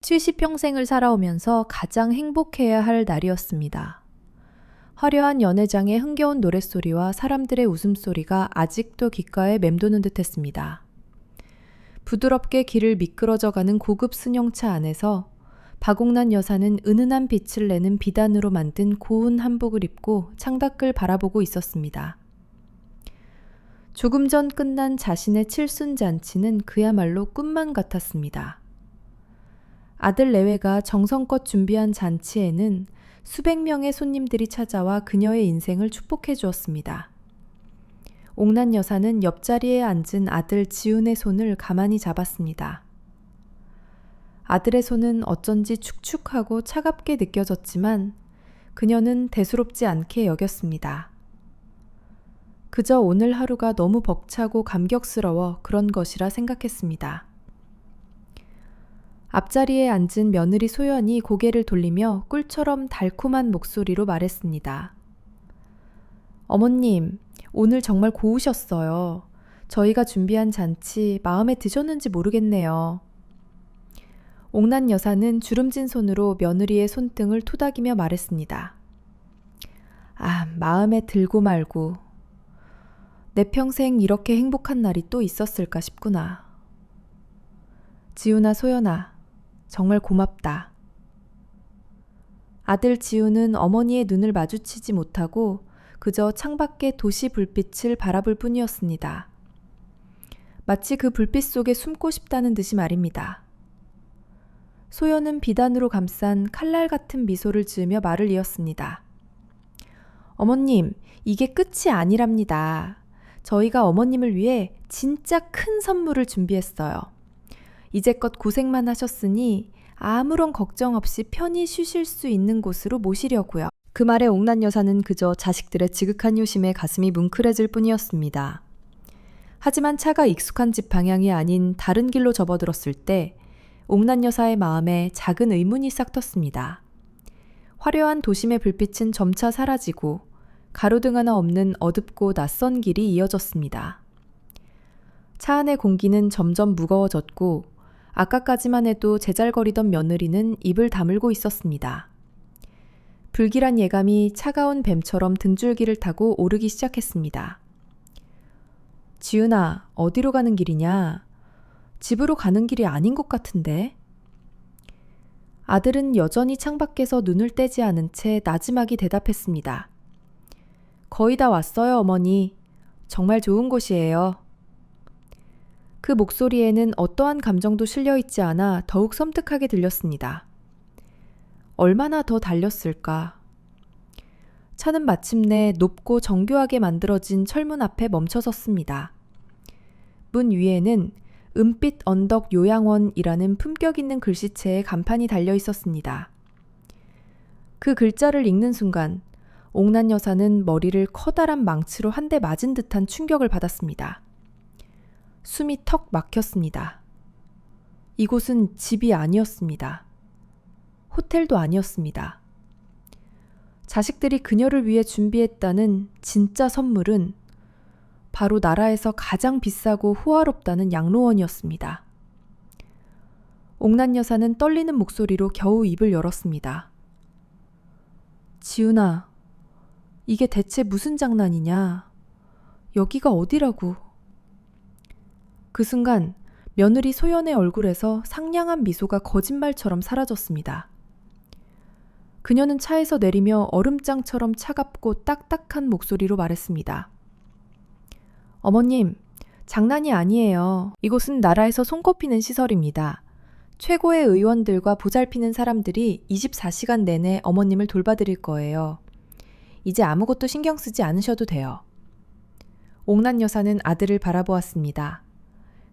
70평생을 살아오면서 가장 행복해야 할 날이었습니다. 화려한 연회장의 흥겨운 노랫소리와 사람들의 웃음소리가 아직도 귓가에 맴도는 듯했습니다. 부드럽게 길을 미끄러져가는 고급 승용차 안에서 박옥란 여사는 은은한 빛을 내는 비단으로 만든 고운 한복을 입고 창밖을 바라보고 있었습니다. 조금 전 끝난 자신의 칠순잔치는 그야말로 꿈만 같았습니다. 아들 내외가 정성껏 준비한 잔치에는 수백 명의 손님들이 찾아와 그녀의 인생을 축복해 주었습니다. 옥란 여사는 옆자리에 앉은 아들 지훈의 손을 가만히 잡았습니다. 아들의 손은 어쩐지 축축하고 차갑게 느껴졌지만 그녀는 대수롭지 않게 여겼습니다. 그저 오늘 하루가 너무 벅차고 감격스러워 그런 것이라 생각했습니다. 앞자리에 앉은 며느리 소연이 고개를 돌리며 꿀처럼 달콤한 목소리로 말했습니다. 어머님, 오늘 정말 고우셨어요. 저희가 준비한 잔치 마음에 드셨는지 모르겠네요. 옥란 여사는 주름진 손으로 며느리의 손등을 토닥이며 말했습니다. 아, 마음에 들고 말고. 내 평생 이렇게 행복한 날이 또 있었을까 싶구나. 지훈아, 소연아, 정말 고맙다. 아들 지훈은 어머니의 눈을 마주치지 못하고 그저 창밖의 도시 불빛을 바라볼 뿐이었습니다. 마치 그 불빛 속에 숨고 싶다는 듯이 말입니다. 소연은 비단으로 감싼 칼날 같은 미소를 지으며 말을 이었습니다. 어머님, 이게 끝이 아니랍니다. 저희가 어머님을 위해 진짜 큰 선물을 준비했어요. 이제껏 고생만 하셨으니 아무런 걱정 없이 편히 쉬실 수 있는 곳으로 모시려고요. 그 말에 옥란 여사는 그저 자식들의 지극한 효심에 가슴이 뭉클해질 뿐이었습니다. 하지만 차가 익숙한 집 방향이 아닌 다른 길로 접어들었을 때 옥란 여사의 마음에 작은 의문이 싹 텄습니다. 화려한 도심의 불빛은 점차 사라지고 가로등 하나 없는 어둡고 낯선 길이 이어졌습니다. 차 안의 공기는 점점 무거워졌고 아까까지만 해도 제잘거리던 며느리는 입을 다물고 있었습니다. 불길한 예감이 차가운 뱀처럼 등줄기를 타고 오르기 시작했습니다. 지은아, 어디로 가는 길이냐? 집으로 가는 길이 아닌 것 같은데? 아들은 여전히 창밖에서 눈을 떼지 않은 채 나지막이 대답했습니다. 거의 다 왔어요, 어머니. 정말 좋은 곳이에요. 그 목소리에는 어떠한 감정도 실려있지 않아 더욱 섬뜩하게 들렸습니다. 얼마나 더 달렸을까? 차는 마침내 높고 정교하게 만들어진 철문 앞에 멈춰섰습니다. 문 위에는 은빛 언덕 요양원이라는 품격 있는 글씨체의 간판이 달려 있었습니다. 그 글자를 읽는 순간 옥란 여사는 머리를 커다란 망치로 한 대 맞은 듯한 충격을 받았습니다. 숨이 턱 막혔습니다. 이곳은 집이 아니었습니다. 호텔도 아니었습니다. 자식들이 그녀를 위해 준비했다는 진짜 선물은 바로 나라에서 가장 비싸고 호화롭다는 양로원이었습니다. 옥란 여사는 떨리는 목소리로 겨우 입을 열었습니다. 지훈아, 이게 대체 무슨 장난이냐? 여기가 어디라고? 그 순간 며느리 소연의 얼굴에서 상냥한 미소가 거짓말처럼 사라졌습니다. 그녀는 차에서 내리며 얼음장처럼 차갑고 딱딱한 목소리로 말했습니다. 어머님, 장난이 아니에요. 이곳은 나라에서 손꼽히는 시설입니다. 최고의 의원들과 보살피는 사람들이 24시간 내내 어머님을 돌봐드릴 거예요. 이제 아무것도 신경 쓰지 않으셔도 돼요. 옥란 여사는 아들을 바라보았습니다.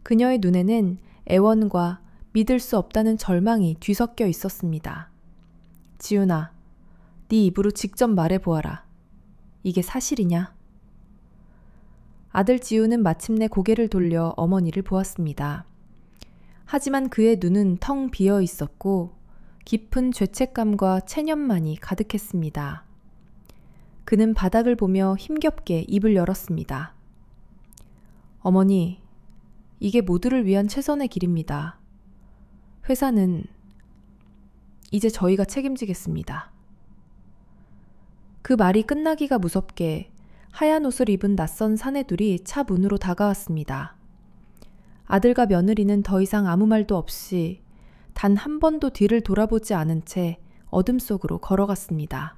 그녀의 눈에는 애원과 믿을 수 없다는 절망이 뒤섞여 있었습니다. 지훈아, 네 입으로 직접 말해보아라. 이게 사실이냐? 아들 지훈은 마침내 고개를 돌려 어머니를 보았습니다. 하지만 그의 눈은 텅 비어 있었고 깊은 죄책감과 체념만이 가득했습니다. 그는 바닥을 보며 힘겹게 입을 열었습니다. 어머니, 이게 모두를 위한 최선의 길입니다. 회사는 이제 저희가 책임지겠습니다. 그 말이 끝나기가 무섭게 하얀 옷을 입은 낯선 사내들이 차 문으로 다가왔습니다. 아들과 며느리는 더 이상 아무 말도 없이 단 한 번도 뒤를 돌아보지 않은 채 어둠 속으로 걸어갔습니다.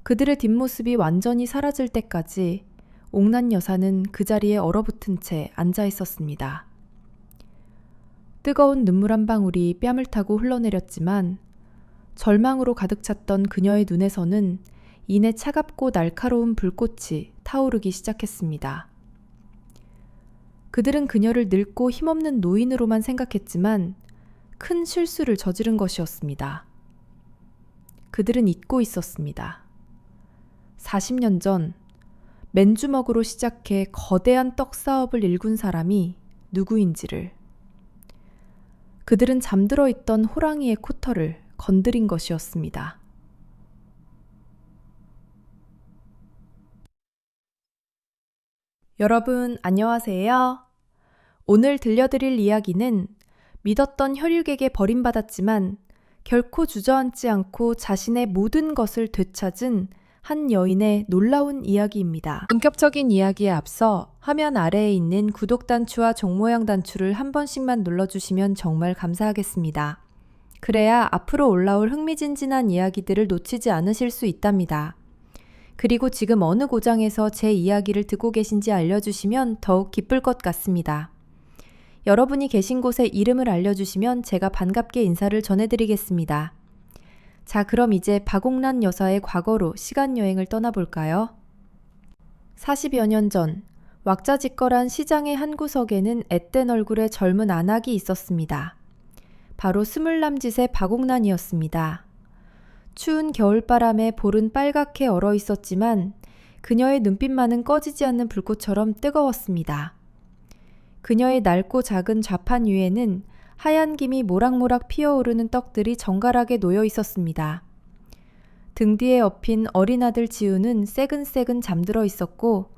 그들의 뒷모습이 완전히 사라질 때까지 옥란 여사는 그 자리에 얼어붙은 채 앉아 있었습니다. 뜨거운 눈물 한 방울이 뺨을 타고 흘러내렸지만 절망으로 가득 찼던 그녀의 눈에서는 이내 차갑고 날카로운 불꽃이 타오르기 시작했습니다. 그들은 그녀를 늙고 힘없는 노인으로만 생각했지만 큰 실수를 저지른 것이었습니다. 그들은 잊고 있었습니다. 40년 전 맨주먹으로 시작해 거대한 떡 사업을 일군 사람이 누구인지를, 그들은 잠들어 있던 호랑이의 코털을 건드린 것이었습니다. 여러분 안녕하세요. 오늘 들려드릴 이야기는 믿었던 혈육에게 버림받았지만 결코 주저앉지 않고 자신의 모든 것을 되찾은 한 여인의 놀라운 이야기입니다. 본격적인 이야기에 앞서 화면 아래에 있는 구독 단추와 종 모양 단추를 한 번씩만 눌러주시면 정말 감사하겠습니다. 그래야 앞으로 올라올 흥미진진한 이야기들을 놓치지 않으실 수 있답니다. 그리고 지금 어느 고장에서 제 이야기를 듣고 계신지 알려주시면 더욱 기쁠 것 같습니다. 여러분이 계신 곳의 이름을 알려주시면 제가 반갑게 인사를 전해드리겠습니다. 자, 그럼 이제 박옥란 여사의 과거로 시간여행을 떠나볼까요? 40여 년 전, 왁자지껄한 시장의 한 구석에는 앳된 얼굴의 젊은 안악이 있었습니다. 바로 스물남짓의 박옥란이었습니다. 추운 겨울바람에 볼은 빨갛게 얼어 있었지만 그녀의 눈빛만은 꺼지지 않는 불꽃처럼 뜨거웠습니다. 그녀의 낡고 작은 좌판 위에는 하얀 김이 모락모락 피어오르는 떡들이 정갈하게 놓여 있었습니다. 등 뒤에 엎인 어린 아들 지우는 새근새근 잠들어 있었고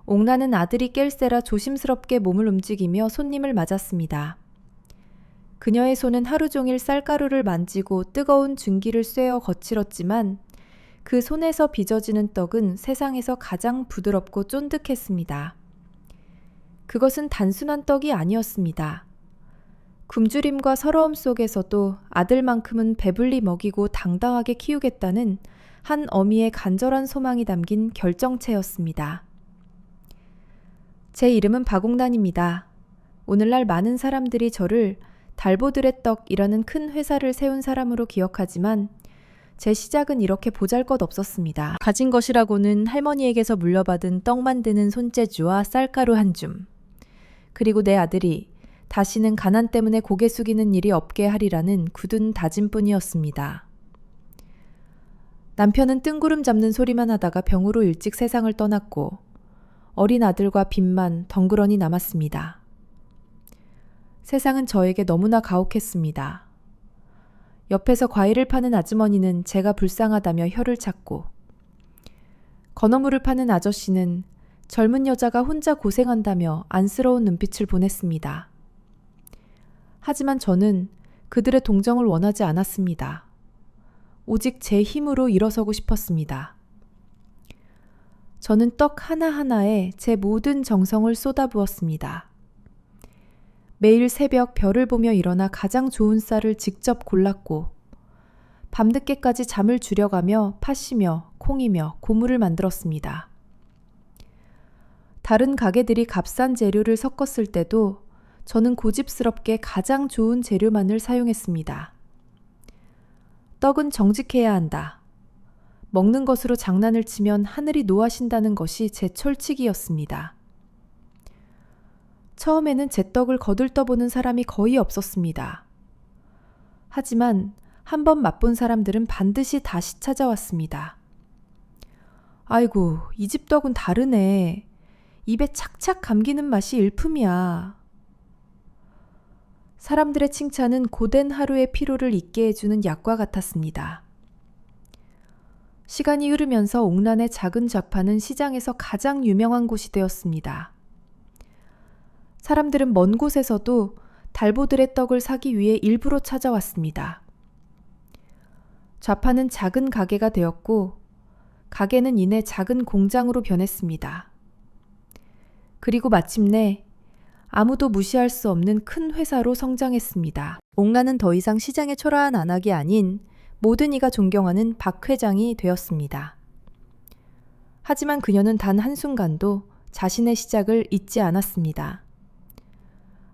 옥란은 아들이 깰세라 조심스럽게 몸을 움직이며 손님을 맞았습니다. 그녀의 손은 하루 종일 쌀가루를 만지고 뜨거운 준기를 쐬어 거칠었지만 그 손에서 빚어지는 떡은 세상에서 가장 부드럽고 쫀득했습니다. 그것은 단순한 떡이 아니었습니다. 굶주림과 서러움 속에서도 아들만큼은 배불리 먹이고 당당하게 키우겠다는 한 어미의 간절한 소망이 담긴 결정체였습니다. 제 이름은 박옥란입니다. 오늘날 많은 사람들이 저를 달보들의 떡이라는 큰 회사를 세운 사람으로 기억하지만 제 시작은 이렇게 보잘것없었습니다. 가진 것이라고는 할머니에게서 물려받은 떡 만드는 손재주와 쌀가루 한 줌. 그리고 내 아들이 다시는 가난 때문에 고개 숙이는 일이 없게 하리라는 굳은 다짐뿐이었습니다. 남편은 뜬구름 잡는 소리만 하다가 병으로 일찍 세상을 떠났고 어린 아들과 빚만 덩그러니 남았습니다. 세상은 저에게 너무나 가혹했습니다. 옆에서 과일을 파는 아주머니는 제가 불쌍하다며 혀를 찾고 건어물을 파는 아저씨는 젊은 여자가 혼자 고생한다며 안쓰러운 눈빛을 보냈습니다. 하지만 저는 그들의 동정을 원하지 않았습니다. 오직 제 힘으로 일어서고 싶었습니다. 저는 떡 하나하나에 제 모든 정성을 쏟아부었습니다. 매일 새벽 별을 보며 일어나 가장 좋은 쌀을 직접 골랐고 밤늦게까지 잠을 줄여가며 팥이며 콩이며 고물을 만들었습니다. 다른 가게들이 값싼 재료를 섞었을 때도 저는 고집스럽게 가장 좋은 재료만을 사용했습니다. 떡은 정직해야 한다. 먹는 것으로 장난을 치면 하늘이 노하신다는 것이 제 철칙이었습니다. 처음에는 제 떡을 거들떠보는 사람이 거의 없었습니다. 하지만 한 번 맛본 사람들은 반드시 다시 찾아왔습니다. 아이고, 이 집 떡은 다르네. 입에 착착 감기는 맛이 일품이야. 사람들의 칭찬은 고된 하루의 피로를 잊게 해주는 약과 같았습니다. 시간이 흐르면서 옥란의 작은 좌판은 시장에서 가장 유명한 곳이 되었습니다. 사람들은 먼 곳에서도 달보들의 떡을 사기 위해 일부러 찾아왔습니다. 좌파는 작은 가게가 되었고 가게는 이내 작은 공장으로 변했습니다. 그리고 마침내 아무도 무시할 수 없는 큰 회사로 성장했습니다. 옥란은 더 이상 시장의 초라한 안악이 아닌 모든 이가 존경하는 박 회장이 되었습니다. 하지만 그녀는 단 한순간도 자신의 시작을 잊지 않았습니다.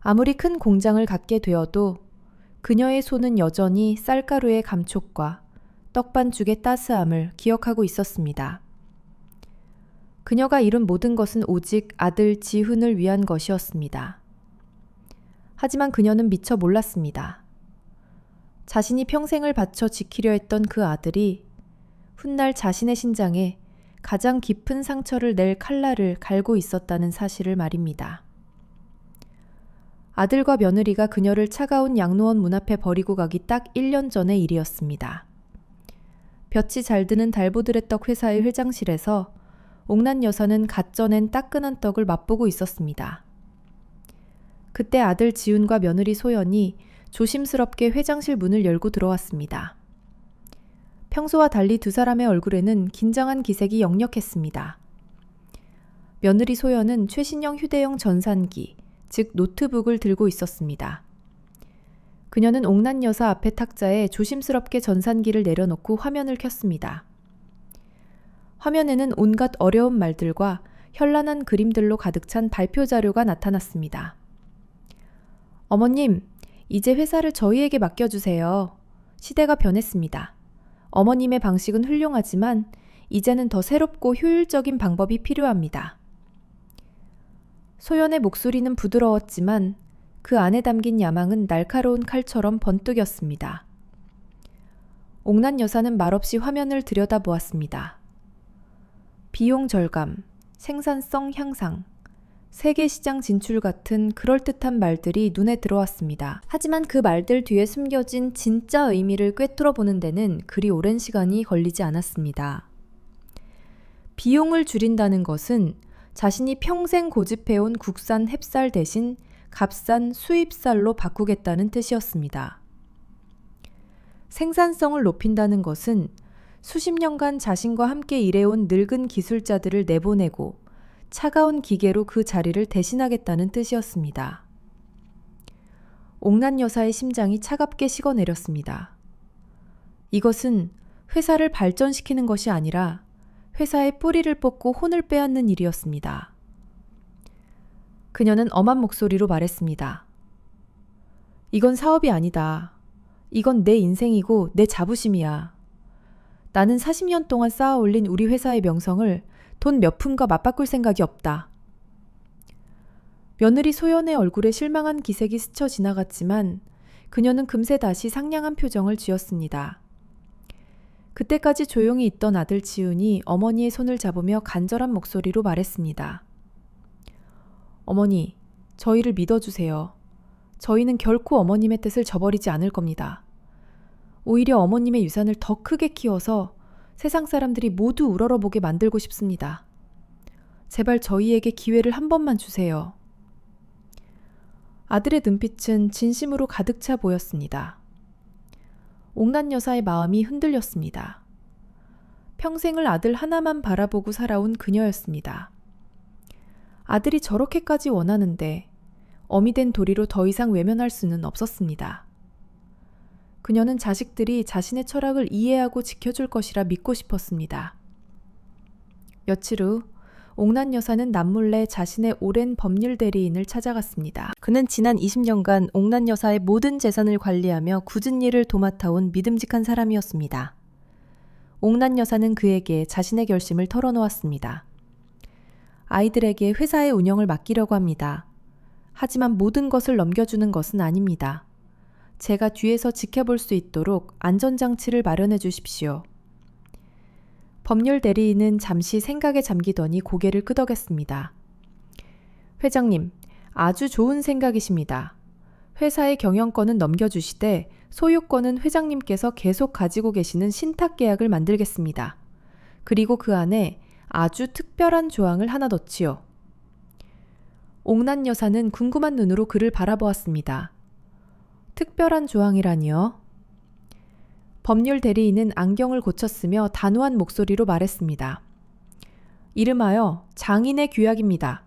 아무리 큰 공장을 갖게 되어도 그녀의 손은 여전히 쌀가루의 감촉과 떡반죽의 따스함을 기억하고 있었습니다. 그녀가 이룬 모든 것은 오직 아들 지훈을 위한 것이었습니다. 하지만 그녀는 미처 몰랐습니다. 자신이 평생을 바쳐 지키려 했던 그 아들이 훗날 자신의 신장에 가장 깊은 상처를 낼 칼날을 갈고 있었다는 사실을 말입니다. 아들과 며느리가 그녀를 차가운 양로원 문 앞에 버리고 가기 딱 1년 전의 일이었습니다. 볕이 잘 드는 달보드레떡 회사의 회장실에서 옥란 여사는 갓 쪄낸 따끈한 떡을 맛보고 있었습니다. 그때 아들 지훈과 며느리 소연이 조심스럽게 회장실 문을 열고 들어왔습니다. 평소와 달리 두 사람의 얼굴에는 긴장한 기색이 역력했습니다. 며느리 소연은 최신형 휴대용 전산기, 즉 노트북을 들고 있었습니다. 그녀는 옥란 여사 앞에 탁자에 조심스럽게 전산기를 내려놓고 화면을 켰습니다. 화면에는 온갖 어려운 말들과 현란한 그림들로 가득 찬 발표 자료가 나타났습니다. 어머님, 이제 회사를 저희에게 맡겨주세요. 시대가 변했습니다. 어머님의 방식은 훌륭하지만 이제는 더 새롭고 효율적인 방법이 필요합니다. 소연의 목소리는 부드러웠지만 그 안에 담긴 야망은 날카로운 칼처럼 번뜩였습니다. 옥란 여사는 말없이 화면을 들여다보았습니다. 비용 절감, 생산성 향상, 세계 시장 진출 같은 그럴듯한 말들이 눈에 들어왔습니다. 하지만 그 말들 뒤에 숨겨진 진짜 의미를 꿰뚫어 보는 데는 그리 오랜 시간이 걸리지 않았습니다. 비용을 줄인다는 것은 자신이 평생 고집해온 국산 햅쌀 대신 값싼 수입쌀로 바꾸겠다는 뜻이었습니다. 생산성을 높인다는 것은 수십 년간 자신과 함께 일해온 늙은 기술자들을 내보내고 차가운 기계로 그 자리를 대신하겠다는 뜻이었습니다. 옥란 여사의 심장이 차갑게 식어내렸습니다. 이것은 회사를 발전시키는 것이 아니라 회사의 뿌리를 뽑고 혼을 빼앗는 일이었습니다. 그녀는 엄한 목소리로 말했습니다. 이건 사업이 아니다. 이건 내 인생이고 내 자부심이야. 나는 40년 동안 쌓아 올린 우리 회사의 명성을 돈 몇 푼과 맞바꿀 생각이 없다. 며느리 소연의 얼굴에 실망한 기색이 스쳐 지나갔지만 그녀는 금세 다시 상냥한 표정을 지었습니다. 그때까지 조용히 있던 아들 지훈이 어머니의 손을 잡으며 간절한 목소리로 말했습니다. 어머니, 저희를 믿어주세요. 저희는 결코 어머님의 뜻을 저버리지 않을 겁니다. 오히려 어머님의 유산을 더 크게 키워서 세상 사람들이 모두 우러러보게 만들고 싶습니다. 제발 저희에게 기회를 한 번만 주세요. 아들의 눈빛은 진심으로 가득 차 보였습니다. 옥란 여사의 마음이 흔들렸습니다. 평생을 아들 하나만 바라보고 살아온 그녀였습니다. 아들이 저렇게까지 원하는데 어미 된 도리로 더 이상 외면할 수는 없었습니다. 그녀는 자식들이 자신의 철학을 이해하고 지켜줄 것이라 믿고 싶었습니다. 며칠 후 옥란 여사는 남몰래 자신의 오랜 법률 대리인을 찾아갔습니다. 그는 지난 20년간 옥란 여사의 모든 재산을 관리하며 굳은 일을 도맡아온 믿음직한 사람이었습니다. 옥란 여사는 그에게 자신의 결심을 털어놓았습니다. 아이들에게 회사의 운영을 맡기려고 합니다. 하지만 모든 것을 넘겨주는 것은 아닙니다. 제가 뒤에서 지켜볼 수 있도록 안전장치를 마련해 주십시오. 법률 대리인은 잠시 생각에 잠기더니 고개를 끄덕였습니다. 회장님, 아주 좋은 생각이십니다. 회사의 경영권은 넘겨주시되 소유권은 회장님께서 계속 가지고 계시는 신탁 계약을 만들겠습니다. 그리고 그 안에 아주 특별한 조항을 하나 넣지요. 옥란 여사는 궁금한 눈으로 그를 바라보았습니다. 특별한 조항이라니요? 법률 대리인은 안경을 고쳤으며 단호한 목소리로 말했습니다. 이름하여 장인의 규약입니다.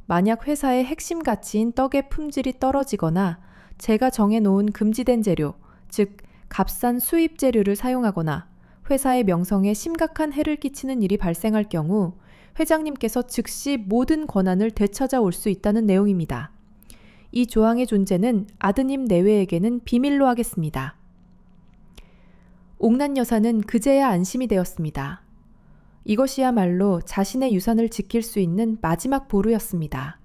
만약 회사의 핵심 가치인 떡의 품질이 떨어지거나 제가 정해놓은 금지된 재료, 즉 값싼 수입 재료를 사용하거나 회사의 명성에 심각한 해를 끼치는 일이 발생할 경우 회장님께서 즉시 모든 권한을 되찾아올 수 있다는 내용입니다. 이 조항의 존재는 아드님 내외에게는 비밀로 하겠습니다. 옥란 여사는 그제야 안심이 되었습니다. 이것이야말로 자신의 유산을 지킬 수 있는 마지막 보루였습니다.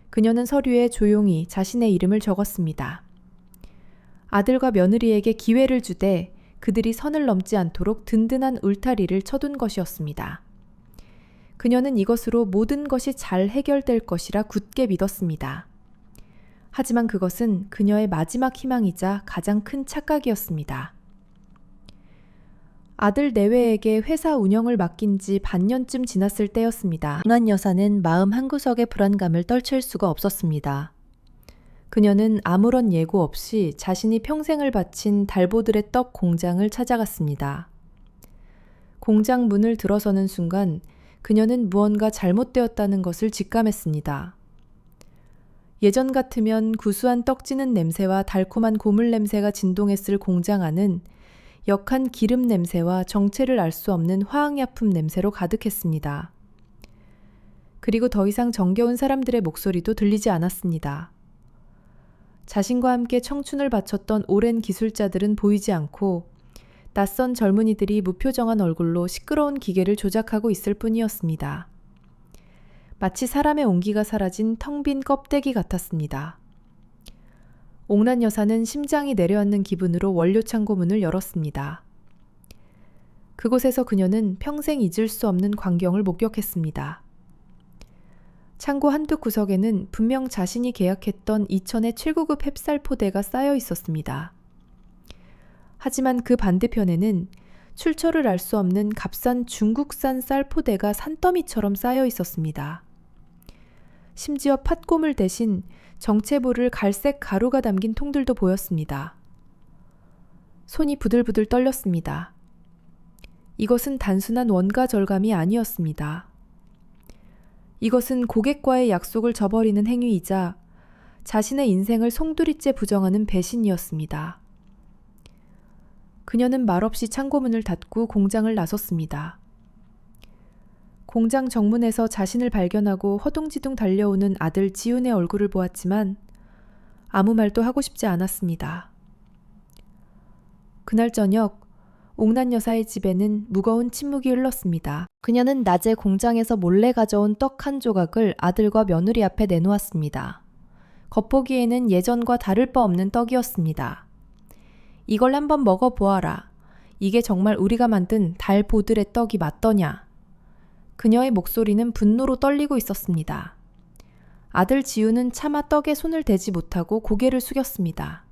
그녀는 서류에 조용히 자신의 이름을 적었습니다. 아들과 며느리에게 기회를 주되 그들이 선을 넘지 않도록 든든한 울타리를 쳐둔 것이었습니다. 그녀는 이것으로 모든 것이 잘 해결될 것이라 굳게 믿었습니다. 하지만 그것은 그녀의 마지막 희망이자 가장 큰 착각이었습니다. 아들 내외에게 회사 운영을 맡긴 지 반년쯤 지났을 때였습니다. 옥란 여사는 마음 한구석의 불안감을 떨칠 수가 없었습니다. 그녀는 아무런 예고 없이 자신이 평생을 바친 달보들의 떡 공장을 찾아갔습니다. 공장 문을 들어서는 순간 그녀는 무언가 잘못되었다는 것을 직감했습니다. 예전 같으면 구수한 떡지는 냄새와 달콤한 고물 냄새가 진동했을 공장 안은 역한 기름 냄새와 정체를 알 수 없는 화학약품 냄새로 가득했습니다. 그리고 더 이상 정겨운 사람들의 목소리도 들리지 않았습니다. 자신과 함께 청춘을 바쳤던 오랜 기술자들은 보이지 않고 낯선 젊은이들이 무표정한 얼굴로 시끄러운 기계를 조작하고 있을 뿐이었습니다. 마치 사람의 온기가 사라진 텅 빈 껍데기 같았습니다. 옥란 여사는 심장이 내려앉는 기분으로 원료 창고 문을 열었습니다. 그곳에서 그녀는 평생 잊을 수 없는 광경을 목격했습니다. 창고 한두 구석에는 분명 자신이 계약했던 2,000의 최고급 햅쌀 포대가 쌓여 있었습니다. 하지만 그 반대편에는 출처를 알 수 없는 값싼 중국산 쌀 포대가 산더미처럼 쌓여 있었습니다. 심지어 팥고물 대신 정체부를 갈색 가루가 담긴 통들도 보였습니다. 손이 부들부들 떨렸습니다. 이것은 단순한 원가 절감이 아니었습니다. 이것은 고객과의 약속을 저버리는 행위이자 자신의 인생을 송두리째 부정하는 배신이었습니다. 그녀는 말없이 창고문을 닫고 공장을 나섰습니다. 공장 정문에서 자신을 발견하고 허둥지둥 달려오는 아들 지훈의 얼굴을 보았지만 아무 말도 하고 싶지 않았습니다. 그날 저녁 옥란 여사의 집에는 무거운 침묵이 흘렀습니다. 그녀는 낮에 공장에서 몰래 가져온 떡 한 조각을 아들과 며느리 앞에 내놓았습니다. 겉보기에는 예전과 다를 바 없는 떡이었습니다. 이걸 한번 먹어보아라. 이게 정말 우리가 만든 달보들의 떡이 맞더냐. 그녀의 목소리는 분노로 떨리고 있었습니다. 아들 지우는 차마 떡에 손을 대지 못하고 고개를 숙였습니다.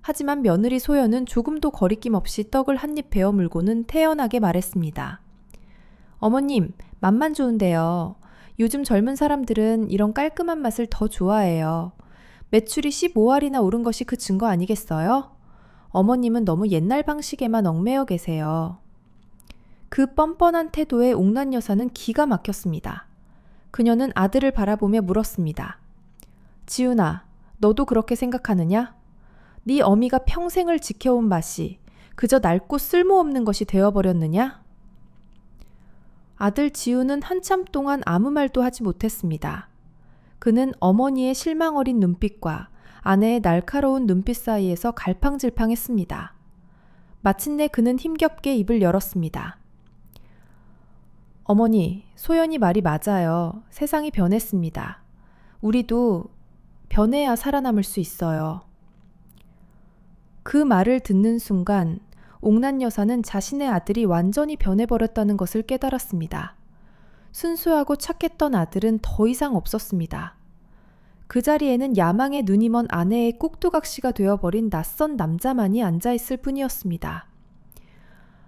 하지만 며느리 소연은 조금도 거리낌 없이 떡을 한 입 베어 물고는 태연하게 말했습니다. 어머님, 맛만 좋은데요. 요즘 젊은 사람들은 이런 깔끔한 맛을 더 좋아해요. 매출이 15알이나 오른 것이 그 증거 아니겠어요? 어머님은 너무 옛날 방식에만 얽매여 계세요. 그 뻔뻔한 태도에 옥란 여사는 기가 막혔습니다. 그녀는 아들을 바라보며 물었습니다. 지훈아, 너도 그렇게 생각하느냐? 네 어미가 평생을 지켜온 맛이 그저 낡고 쓸모없는 것이 되어버렸느냐? 아들 지훈은 한참 동안 아무 말도 하지 못했습니다. 그는 어머니의 실망 어린 눈빛과 아내의 날카로운 눈빛 사이에서 갈팡질팡했습니다. 마침내 그는 힘겹게 입을 열었습니다. 어머니, 소연이 말이 맞아요. 세상이 변했습니다. 우리도 변해야 살아남을 수 있어요. 그 말을 듣는 순간 옥란 여사는 자신의 아들이 완전히 변해버렸다는 것을 깨달았습니다. 순수하고 착했던 아들은 더 이상 없었습니다. 그 자리에는 야망에 눈이 먼 아내의 꼭두각시가 되어버린 낯선 남자만이 앉아있을 뿐이었습니다.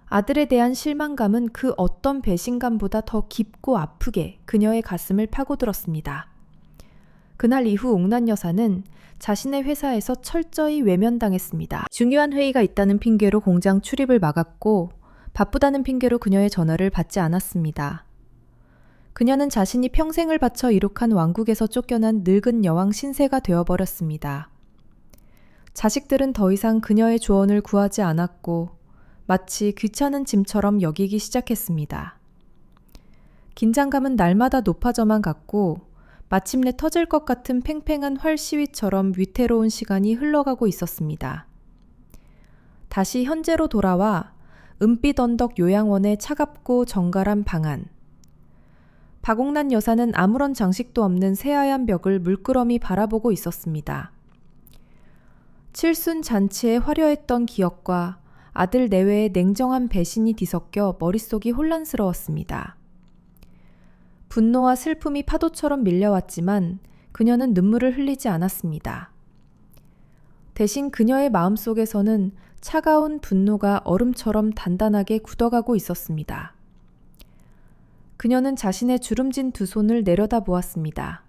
아들에 대한 실망감은 그 어떤 배신감보다 더 깊고 아프게 그녀의 가슴을 파고들었습니다. 그날 이후 옥란 여사는 자신의 회사에서 철저히 외면당했습니다. 중요한 회의가 있다는 핑계로 공장 출입을 막았고 바쁘다는 핑계로 그녀의 전화를 받지 않았습니다. 그녀는 자신이 평생을 바쳐 이룩한 왕국에서 쫓겨난 늙은 여왕 신세가 되어버렸습니다. 자식들은 더 이상 그녀의 조언을 구하지 않았고 마치 귀찮은 짐처럼 여기기 시작했습니다. 긴장감은 날마다 높아져만 갔고 마침내 터질 것 같은 팽팽한 활 시위처럼 위태로운 시간이 흘러가고 있었습니다. 다시 현재로 돌아와 은빛 언덕 요양원의 차갑고 정갈한 방 안. 박옥란 여사는 아무런 장식도 없는 새하얀 벽을 물끄러미 바라보고 있었습니다. 칠순 잔치의 화려했던 기억과 아들 내외의 냉정한 배신이 뒤섞여 머릿속이 혼란스러웠습니다. 분노와 슬픔이 파도처럼 밀려왔지만 그녀는 눈물을 흘리지 않았습니다. 대신 그녀의 마음속에서는 차가운 분노가 얼음처럼 단단하게 굳어가고 있었습니다. 그녀는 자신의 주름진 두 손을 내려다보았습니다.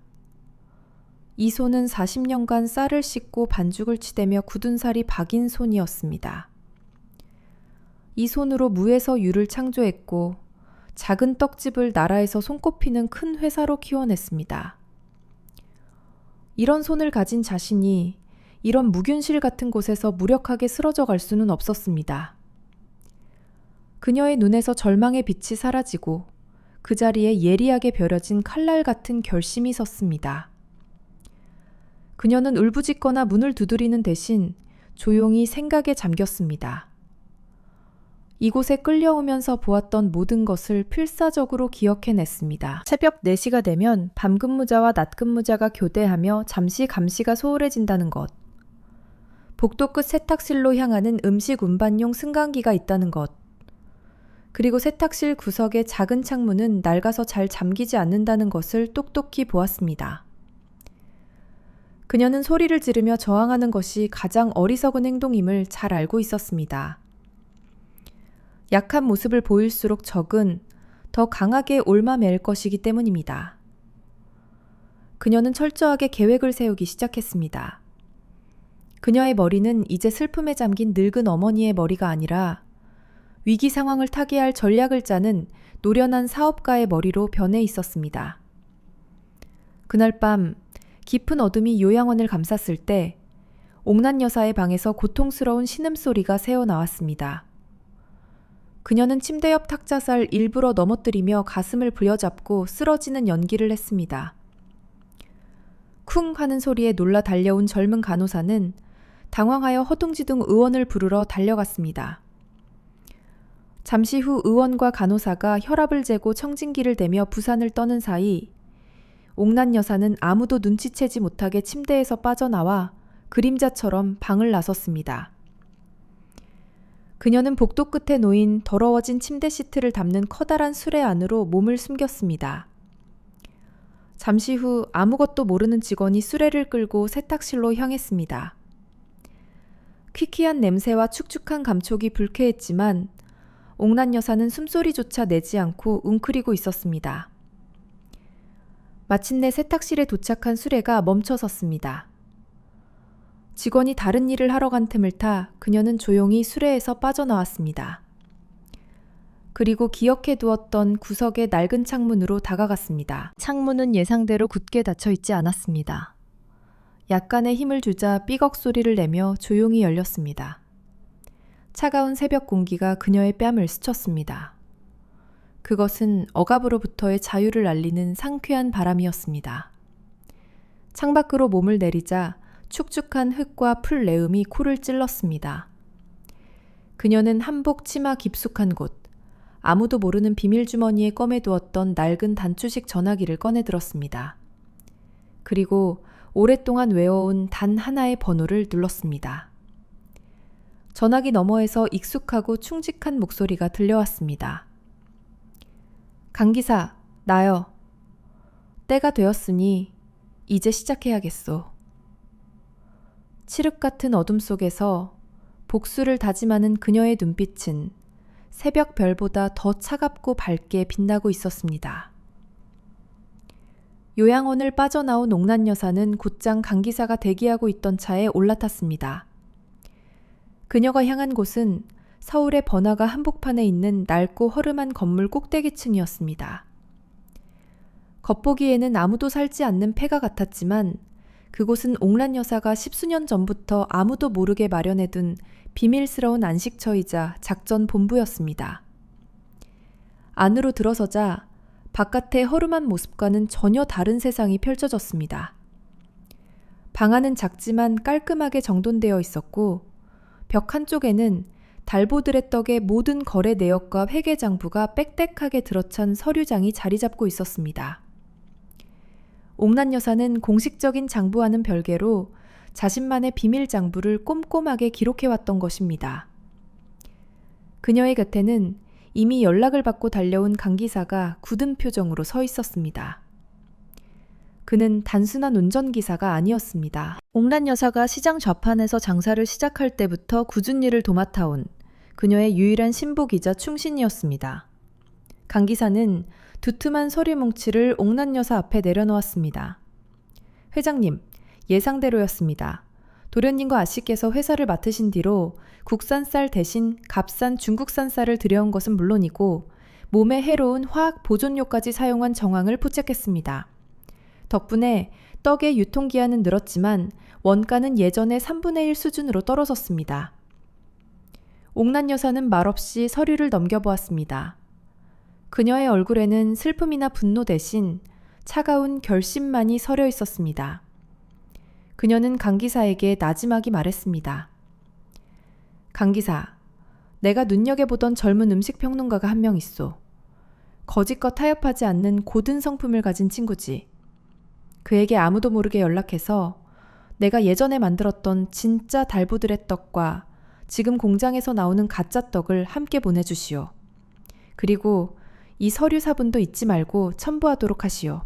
이 손은 40년간 쌀을 씻고 반죽을 치대며 굳은 살이 박인 손이었습니다. 이 손으로 무에서 유를 창조했고 작은 떡집을 나라에서 손꼽히는 큰 회사로 키워냈습니다. 이런 손을 가진 자신이 이런 무균실 같은 곳에서 무력하게 쓰러져 갈 수는 없었습니다. 그녀의 눈에서 절망의 빛이 사라지고 그 자리에 예리하게 벼려진 칼날 같은 결심이 섰습니다. 그녀는 울부짖거나 문을 두드리는 대신 조용히 생각에 잠겼습니다. 이곳에 끌려오면서 보았던 모든 것을 필사적으로 기억해냈습니다. 새벽 4시가 되면 밤근무자와 낮근무자가 교대하며 잠시 감시가 소홀해진다는 것. 복도 끝 세탁실로 향하는 음식 운반용 승강기가 있다는 것. 그리고 세탁실 구석의 작은 창문은 낡아서 잘 잠기지 않는다는 것을 똑똑히 보았습니다. 그녀는 소리를 지르며 저항하는 것이 가장 어리석은 행동임을 잘 알고 있었습니다. 약한 모습을 보일수록 적은 더 강하게 옮아맬 것이기 때문입니다. 그녀는 철저하게 계획을 세우기 시작했습니다. 그녀의 머리는 이제 슬픔에 잠긴 늙은 어머니의 머리가 아니라 위기 상황을 타개할 전략을 짜는 노련한 사업가의 머리로 변해 있었습니다. 그날 밤 깊은 어둠이 요양원을 감쌌을 때 옥란 여사의 방에서 고통스러운 신음소리가 새어나왔습니다. 그녀는 침대 옆 탁자살 일부러 넘어뜨리며 가슴을 부여잡고 쓰러지는 연기를 했습니다. 쿵 하는 소리에 놀라 달려온 젊은 간호사는 당황하여 허둥지둥 의원을 부르러 달려갔습니다. 잠시 후 의원과 간호사가 혈압을 재고 청진기를 대며 부산을 떠는 사이 옥란 여사는 아무도 눈치채지 못하게 침대에서 빠져나와 그림자처럼 방을 나섰습니다. 그녀는 복도 끝에 놓인 더러워진 침대 시트를 담는 커다란 수레 안으로 몸을 숨겼습니다. 잠시 후 아무것도 모르는 직원이 수레를 끌고 세탁실로 향했습니다. 퀴퀴한 냄새와 축축한 감촉이 불쾌했지만 옥란 여사는 숨소리조차 내지 않고 웅크리고 있었습니다. 마침내 세탁실에 도착한 수레가 멈춰 섰습니다. 직원이 다른 일을 하러 간 틈을 타 그녀는 조용히 수레에서 빠져나왔습니다. 그리고 기억해두었던 구석의 낡은 창문으로 다가갔습니다. 창문은 예상대로 굳게 닫혀 있지 않았습니다. 약간의 힘을 주자 삐걱 소리를 내며 조용히 열렸습니다. 차가운 새벽 공기가 그녀의 뺨을 스쳤습니다. 그것은 억압으로부터의 자유를 알리는 상쾌한 바람이었습니다. 창밖으로 몸을 내리자 축축한 흙과 풀 내음이 코를 찔렀습니다. 그녀는 한복 치마 깊숙한 곳, 아무도 모르는 비밀 주머니에 꺼매두었던 낡은 단추식 전화기를 꺼내 들었습니다. 그리고 오랫동안 외워온 단 하나의 번호를 눌렀습니다. 전화기 너머에서 익숙하고 충직한 목소리가 들려왔습니다. 강 기사, 나요. 때가 되었으니 이제 시작해야겠소. 칠흑 같은 어둠 속에서 복수를 다짐하는 그녀의 눈빛은 새벽 별보다 더 차갑고 밝게 빛나고 있었습니다. 요양원을 빠져나온 옥란 여사는 곧장 강 기사가 대기하고 있던 차에 올라탔습니다. 그녀가 향한 곳은 서울의 번화가 한복판에 있는 낡고 허름한 건물 꼭대기층이었습니다. 겉보기에는 아무도 살지 않는 폐가 같았지만 그곳은 옥란 여사가 10수년 전부터 아무도 모르게 마련해둔 비밀스러운 안식처이자 작전 본부였습니다. 안으로 들어서자 바깥의 허름한 모습과는 전혀 다른 세상이 펼쳐졌습니다. 방 안은 작지만 깔끔하게 정돈되어 있었고 벽 한쪽에는 달보드레 떡의 모든 거래 내역과 회계 장부가 빽빽하게 들어찬 서류장이 자리 잡고 있었습니다. 옥란 여사는 공식적인 장부와는 별개로 자신만의 비밀 장부를 꼼꼼하게 기록해왔던 것입니다. 그녀의 곁에는 이미 연락을 받고 달려온 강 기사가 굳은 표정으로 서 있었습니다. 그는 단순한 운전기사가 아니었습니다. 옥란 여사가 시장 좌판에서 장사를 시작할 때부터 꾸준히 일을 도맡아온 그녀의 유일한 신복이자 충신이었습니다. 강 기사는 두툼한 서류 뭉치를 옥란 여사 앞에 내려놓았습니다. 회장님, 예상대로였습니다. 도련님과 아씨께서 회사를 맡으신 뒤로 국산 쌀 대신 값싼 중국산 쌀을 들여온 것은 물론이고 몸에 해로운 화학 보존료까지 사용한 정황을 포착했습니다. 덕분에 떡의 유통기한은 늘었지만 원가는 예전의 3분의 1 수준으로 떨어졌습니다. 옥란 여사는 말없이 서류를 넘겨보았습니다. 그녀의 얼굴에는 슬픔이나 분노 대신 차가운 결심만이 서려 있었습니다. 그녀는 강 기사에게 나지막이 말했습니다. 강 기사, 내가 눈여겨보던 젊은 음식평론가가 한 명 있소. 거짓과 타협하지 않는 고든 성품을 가진 친구지. 그에게 아무도 모르게 연락해서 내가 예전에 만들었던 진짜 달보드레 떡과 지금 공장에서 나오는 가짜 떡을 함께 보내주시오. 그리고 이 서류 사본도 잊지 말고 첨부하도록 하시오.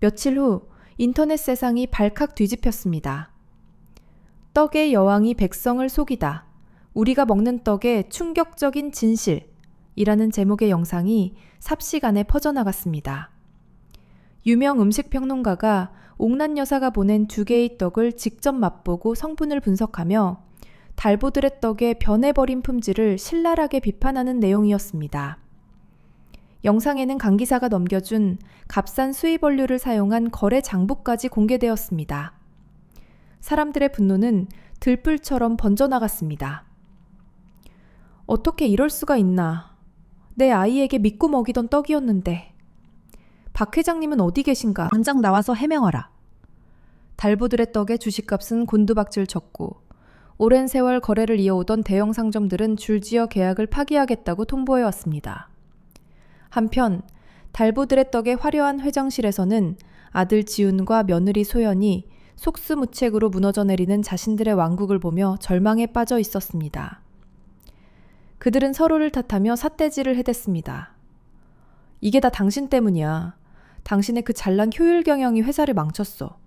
며칠 후 인터넷 세상이 발칵 뒤집혔습니다. 떡의 여왕이 백성을 속이다. 우리가 먹는 떡의 충격적인 진실이라는 제목의 영상이 삽시간에 퍼져나갔습니다. 유명 음식평론가가 옥란 여사가 보낸 2개의 떡을 직접 맛보고 성분을 분석하며 달보드레 떡의 변해버린 품질을 신랄하게 비판하는 내용이었습니다. 영상에는 강 기사가 넘겨준 값싼 수입원료를 사용한 거래 장부까지 공개되었습니다. 사람들의 분노는 들불처럼 번져나갔습니다. 어떻게 이럴 수가 있나. 내 아이에게 믿고 먹이던 떡이었는데. 박 회장님은 어디 계신가? 당장 나와서 해명하라. 달보드레 떡의 주식값은 곤두박질 쳤고 오랜 세월 거래를 이어오던 대형 상점들은 줄지어 계약을 파기하겠다고 통보해왔습니다. 한편 달보드레 떡의 화려한 회장실에서는 아들 지훈과 며느리 소연이 속수무책으로 무너져 내리는 자신들의 왕국을 보며 절망에 빠져 있었습니다. 그들은 서로를 탓하며 삿대질을 해댔습니다. 이게 다 당신 때문이야. 당신의 그 잘난 효율 경영이 회사를 망쳤어.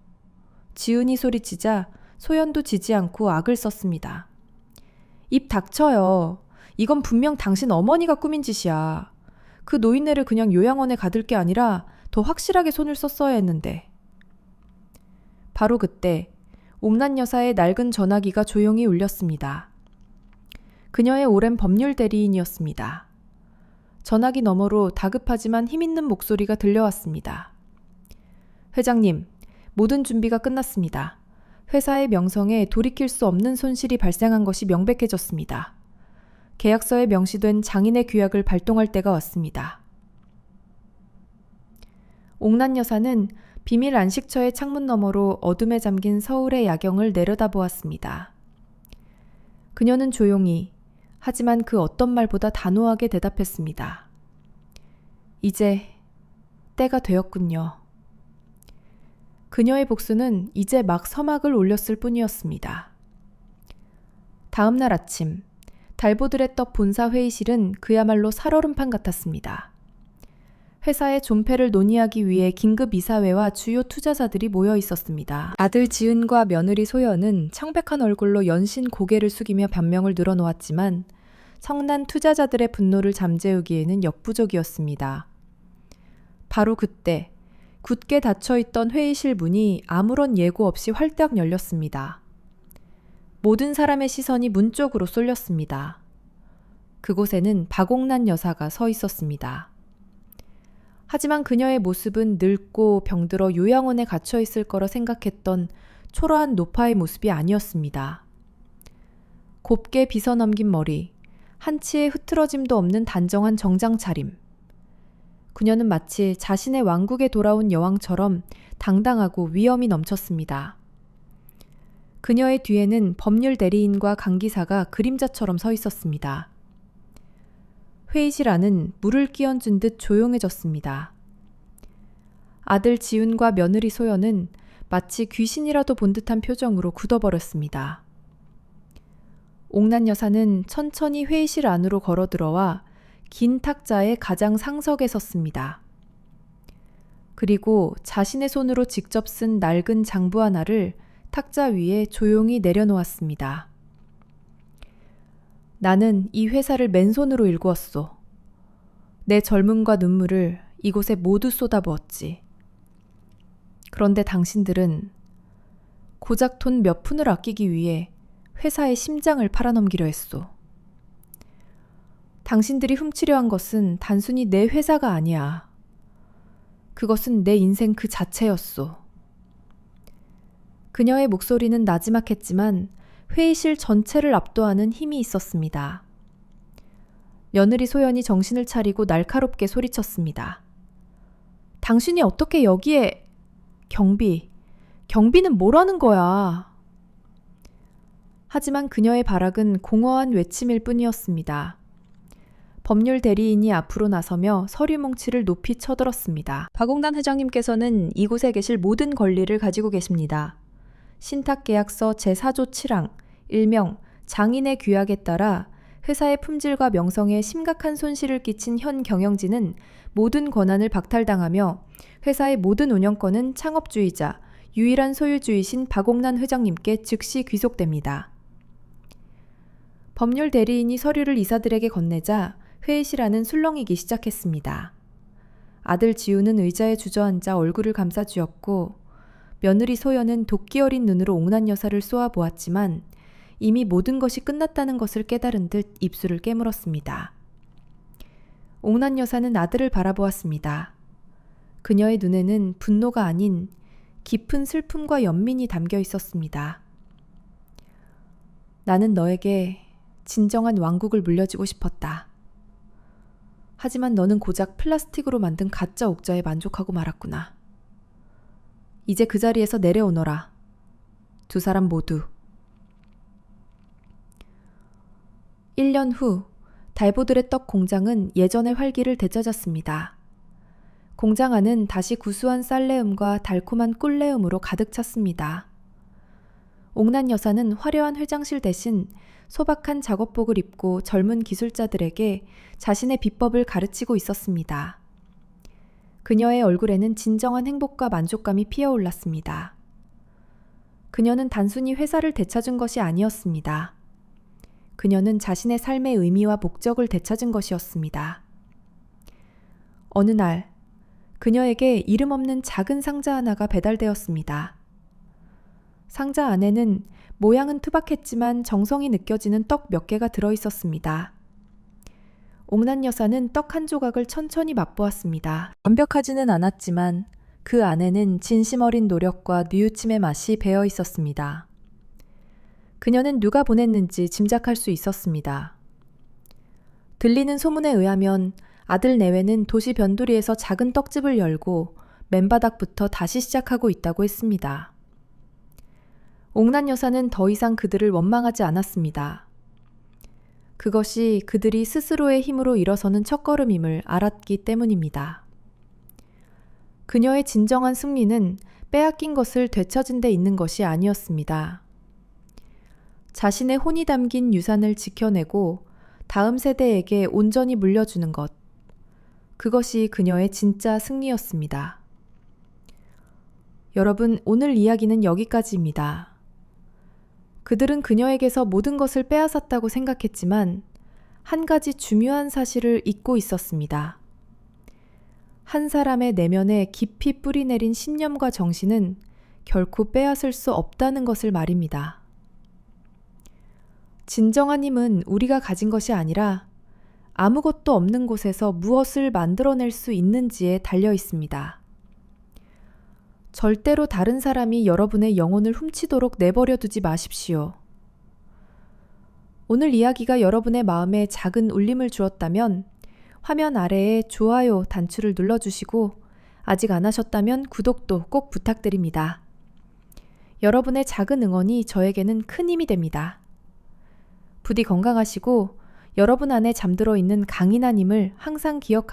지훈이 소리치자 소연도 지지 않고 악을 썼습니다. 입 닥쳐요. 이건 분명 당신 어머니가 꾸민 짓이야. 그 노인네를 그냥 요양원에 가둘 게 아니라 더 확실하게 손을 썼어야 했는데. 바로 그때 옥란 여사의 낡은 전화기가 조용히 울렸습니다. 그녀의 오랜 법률 대리인이었습니다. 전화기 너머로 다급하지만 힘있는 목소리가 들려왔습니다. 회장님, 모든 준비가 끝났습니다. 회사의 명성에 돌이킬 수 없는 손실이 발생한 것이 명백해졌습니다. 계약서에 명시된 장인의 규약을 발동할 때가 왔습니다. 옥란 여사는 비밀 안식처의 창문 너머로 어둠에 잠긴 서울의 야경을 내려다보았습니다. 그녀는 조용히 하지만 그 어떤 말보다 단호하게 대답했습니다. 이제 때가 되었군요. 그녀의 복수는 이제 막 서막을 올렸을 뿐이었습니다. 다음 날 아침 달보드레 떡 본사 회의실은 그야말로 살얼음판 같았습니다. 회사의 존폐를 논의하기 위해 긴급 이사회와 주요 투자자들이 모여 있었습니다. 아들 지은과 며느리 소연은 청백한 얼굴로 연신 고개를 숙이며 변명을 늘어놓았지만 성난 투자자들의 분노를 잠재우기에는 역부족이었습니다. 바로 그때 굳게 닫혀있던 회의실 문이 아무런 예고 없이 활짝 열렸습니다. 모든 사람의 시선이 문 쪽으로 쏠렸습니다. 그곳에는 박옥란 여사가 서 있었습니다. 하지만 그녀의 모습은 늙고 병들어 요양원에 갇혀 있을 거라 생각했던 초라한 노파의 모습이 아니었습니다. 곱게 빗어넘긴 머리, 한치의 흐트러짐도 없는 단정한 정장 차림. 그녀는 마치 자신의 왕국에 돌아온 여왕처럼 당당하고 위엄이 넘쳤습니다. 그녀의 뒤에는 법률 대리인과 강기사가 그림자처럼 서 있었습니다. 회의실 안은 물을 끼얹은 듯 조용해졌습니다. 아들 지훈과 며느리 소연은 마치 귀신이라도 본 듯한 표정으로 굳어버렸습니다. 옥란 여사는 천천히 회의실 안으로 걸어 들어와 긴 탁자의 가장 상석에 섰습니다. 그리고 자신의 손으로 직접 쓴 낡은 장부 하나를 탁자 위에 조용히 내려놓았습니다. 나는 이 회사를 맨손으로 일구었소. 내 젊음과 눈물을 이곳에 모두 쏟아부었지. 그런데 당신들은 고작 돈 몇 푼을 아끼기 위해 회사의 심장을 팔아넘기려 했소. 당신들이 훔치려 한 것은 단순히 내 회사가 아니야. 그것은 내 인생 그 자체였소. 그녀의 목소리는 나지막했지만 회의실 전체를 압도하는 힘이 있었습니다. 며느리 소연이 정신을 차리고 날카롭게 소리쳤습니다. 당신이 어떻게 여기에... 경비는 뭐라는 거야? 하지만 그녀의 발악은 공허한 외침일 뿐이었습니다. 법률 대리인이 앞으로 나서며 서류 뭉치를 높이 쳐들었습니다. 박옥란 회장님께서는 이곳에 계실 모든 권리를 가지고 계십니다. 신탁계약서 제4조 7항, 일명 장인의 규약에 따라 회사의 품질과 명성에 심각한 손실을 끼친 현 경영진은 모든 권한을 박탈당하며 회사의 모든 운영권은 창업주의자, 유일한 소유주이신 박옥란 회장님께 즉시 귀속됩니다. 법률 대리인이 서류를 이사들에게 건네자 회의실 안은 술렁이기 시작했습니다. 아들 지우는 의자에 주저앉아 얼굴을 감싸쥐었고 며느리 소연은 도끼 어린 눈으로 옥란 여사를 쏘아보았지만 이미 모든 것이 끝났다는 것을 깨달은 듯 입술을 깨물었습니다. 옥란 여사는 아들을 바라보았습니다. 그녀의 눈에는 분노가 아닌 깊은 슬픔과 연민이 담겨 있었습니다. 나는 너에게 진정한 왕국을 물려주고 싶었다. 하지만 너는 고작 플라스틱으로 만든 가짜 옥자에 만족하고 말았구나. 이제 그 자리에서 내려오너라. 두 사람 모두. 1년 후 달보들의 떡 공장은 예전의 활기를 되찾았습니다. 공장 안은 다시 구수한 쌀내음과 달콤한 꿀내음으로 가득 찼습니다. 옥란 여사는 화려한 회장실 대신 소박한 작업복을 입고 젊은 기술자들에게 자신의 비법을 가르치고 있었습니다. 그녀의 얼굴에는 진정한 행복과 만족감이 피어올랐습니다. 그녀는 단순히 회사를 되찾은 것이 아니었습니다. 그녀는 자신의 삶의 의미와 목적을 되찾은 것이었습니다. 어느 날, 그녀에게 이름 없는 작은 상자 하나가 배달되었습니다. 상자 안에는 모양은 투박했지만 정성이 느껴지는 떡 몇 개가 들어있었습니다. 옥란 여사는 떡 한 조각을 천천히 맛보았습니다. 완벽하지는 않았지만 그 안에는 진심 어린 노력과 뉘우침의 맛이 배어 있었습니다. 그녀는 누가 보냈는지 짐작할 수 있었습니다. 들리는 소문에 의하면 아들 내외는 도시 변두리에서 작은 떡집을 열고 맨바닥부터 다시 시작하고 있다고 했습니다. 옥란 여사는 더 이상 그들을 원망하지 않았습니다. 그것이 그들이 스스로의 힘으로 일어서는 첫걸음임을 알았기 때문입니다. 그녀의 진정한 승리는 빼앗긴 것을 되찾은 데 있는 것이 아니었습니다. 자신의 혼이 담긴 유산을 지켜내고 다음 세대에게 온전히 물려주는 것. 그것이 그녀의 진짜 승리였습니다. 여러분, 오늘 이야기는 여기까지입니다. 그들은 그녀에게서 모든 것을 빼앗았다고 생각했지만 한 가지 중요한 사실을 잊고 있었습니다. 한 사람의 내면에 깊이 뿌리내린 신념과 정신은 결코 빼앗을 수 없다는 것을 말입니다. 진정한 힘은 우리가 가진 것이 아니라 아무것도 없는 곳에서 무엇을 만들어낼 수 있는지에 달려 있습니다. 절대로 다른 사람이 여러분의 영혼을 훔치도록 내버려 두지 마십시오. 오늘 이야기가 여러분의 마음에 작은 울림을 주었다면 화면 아래에 좋아요 단추를 눌러주시고 아직 안 하셨다면 구독도 꼭 부탁드립니다. 여러분의 작은 응원이 저에게는 큰 힘이 됩니다. 부디 건강하시고 여러분 안에 잠들어 있는 강인한 힘을 항상 기억하시기